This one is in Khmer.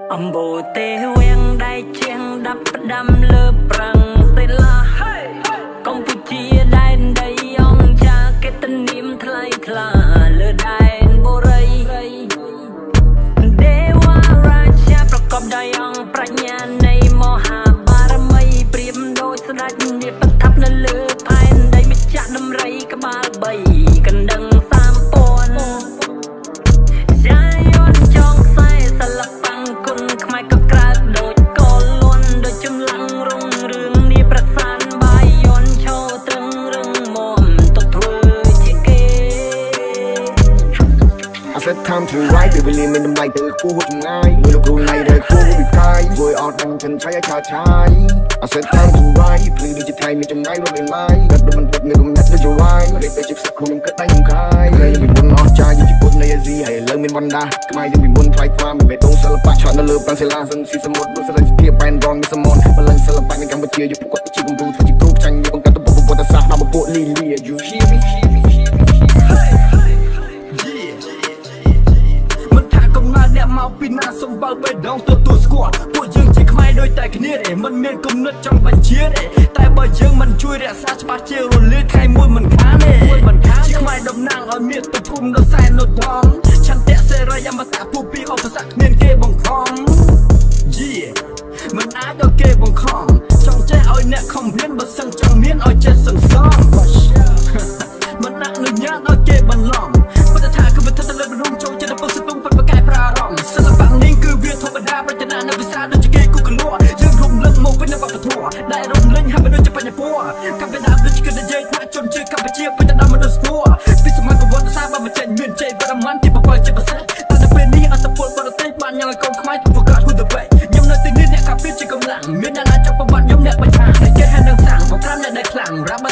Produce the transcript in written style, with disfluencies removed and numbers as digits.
Âm bồ tê quen đai chen đắp đâm lơ prang tê la công phu chia đai đầy ông cha cái tên niệm thay thla lơ đai bồ rây Dewa Raja ប្រកបដោយអង្គប្រាជ្ញានៃមហាបារមីព្រាមដោយស្ដេចនេះប្រថាប់នៅលើផែនដីម្ចាស់ដំរីក្បាល3កណ្ដឹង3000ចាយន់ចងខ្សែសិល្បៈគុណខ្មែរក៏ក្រើកដូចកលួនដូចចម្លងរុងរឿងនេះប្រសានបាយយន់ឈោត្រឹងរឹងមុំទុកធ្វើជាគេ I said time to ride ពេលវេលាមានតម្លៃទៅគូចម្ងាយមួយលោកគ្រូណៃដែលគូវិកាយជួយអត់ដឹងចិនឆៃឲ្យឆាឆាយ I said time to ride ភ្លឺដូចជាថៃមានចម្ងាយរត់lênឡាយកាត់ដូចមិនទឹកនៅកំណត់ដូចជាវាយរៀបទៅជាផ្សឹកខ្លួនគិតដៃខ្ញុំខាយហើយពីមុនអស់ចាយជាពុតនៃអាស៊ីហើយលើមានបណ្ដាខ្មែរយើងពីមុនថ្លៃថ្លាមានបេតុងសិល្បៈឆក់នៅលើប្រាំងសិលាសិនស៊ីសមុទ្រដូចសិល្បៈភាពបែនរនមានសមនបលឹងសិល្បៈនៅកម្ពុជាយកពួកគាត់ជាគំរូធ្វើជាគ្រូចាញ់យកបង្កើតទៅពុទ្ធសាសនាដល់ពួកលីលី you hear me អ្នកមកពីណាសំបើបេះដូងទទួលស្គាល់ពួកយើងជាខ្មែរដូចតែគ្នាទេមិនមានគំនិតចង់បញ្ជាទេតែបើយើងមិនជួយរក្សាច្បាស់ជារលាយថ្ងៃមួយមិនខានទេជាខ្មែរតំណាងឲ្យមាតុភូមិនៅសែននៅដងឆន្ទៈសេរីអមតៈពួកពីឧបសគ្គគ្មានគេបង្ខំមិនអាចដល់គេបង្ខំចង់ចេះឲ្យអ្នកខំរៀនបើសឹងចង់មានឲ្យចេះសន្សំមិនអនុញ្ញាតឲ្យគេបន្លំប៉ុន្តែថាគឺវាទៅលើរូបចូលចិត្តពុះស្ទង់ពិតប្រកែប្រារម្ភសិល្បៈនេះគឺវាធម្មតាប្រចនានៅភាសាដូចជាគេគូកលួយើងរំលឹកមកវិញនៅវប្បធម៌ដែលរំលេងហើយមិនដូចជាបញ្ញពណ៌កម្ពុជាដូចជាគេនិយាយថាជនជាតិកម្ពុជាពេញទៅដោយមនុស្សធម៌ពីសម័យប្រវត្តិសាស្ត្របើមិនចេញមានជ័យបរមន្តទីប្រព័ន្ធជាពិសេសតែនៅពេលនេះអត្តពលបរទេសបានញ៉ាំឲ្យកូនខ្មែរធ្វើកាត់ហ៊ូទៅបែកខ្ញុំនៅទីនេះអ្នកកាពីជាកម្លាំងមានអ្នកណាចាប់ប្រវត្តិខ្ញុំអ្នកបញ្ហាគេហៅនឹងសាំងប្រក្រាមអ្នកដែលខ្លាំងរ៉ាប់